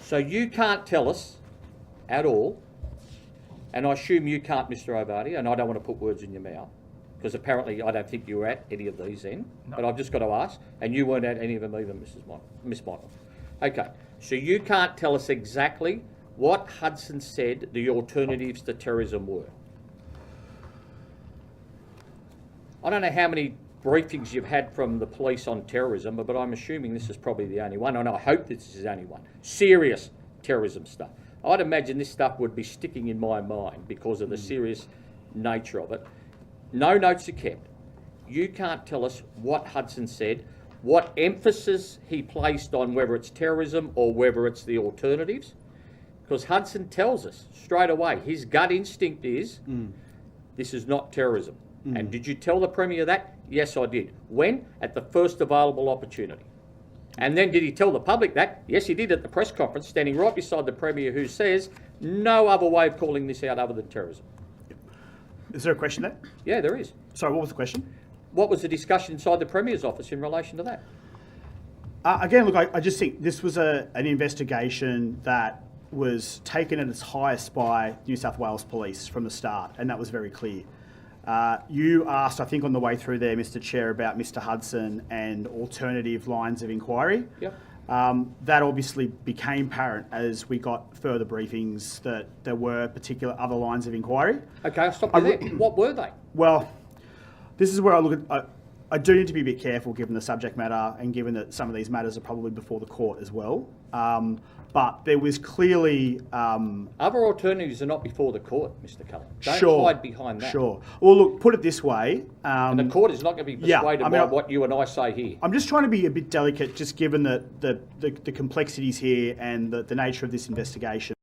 So you can't tell us at all, and I assume you can't, Mr. O'Vardy, and I don't want to put words in your mouth, because apparently I don't think you were at any of these then, but I've just got to ask, and you weren't at any of them either, Miss Michael. Okay, so you can't tell us exactly what Hudson said the alternatives to terrorism were. I don't know how many briefings you've had from the police on terrorism, but I'm assuming this is probably the only one, and I hope this is the only one. Serious terrorism stuff. I'd imagine this stuff would be sticking in my mind because of the serious nature of it. No notes are kept. You can't tell us what Hudson said, what emphasis he placed on whether it's terrorism or whether it's the alternatives, because Hudson tells us straight away, his gut instinct is, this is not terrorism. And did you tell the Premier that? Yes, I did. When? At the first available opportunity. And then did he tell the public that? Yes, he did at the press conference, standing right beside the Premier, who says no other way of calling this out other than terrorism. Is there a question there? Yeah, there is. Sorry, what was the question? What was the discussion inside the Premier's office in relation to that? Again, look, I just think this was an investigation that was taken at its highest by New South Wales Police from the start, and that was very clear. You asked, I think on the way through there, Mr. Chair, about Mr. Hudson and alternative lines of inquiry. Yep. That obviously became apparent as we got further briefings that there were particular other lines of inquiry. Okay, I'll stop you there. What were they? Well, this is where I look at... I do need to be a bit careful given the subject matter and given that some of these matters are probably before the court as well. But there was clearly... Other alternatives are not before the court, Mr. Cullen. Don't hide behind that. Sure. Well, look, put it this way... and the court is not going to be persuaded by what you and I say here. I'm just trying to be a bit delicate, just given the complexities here and the nature of this investigation.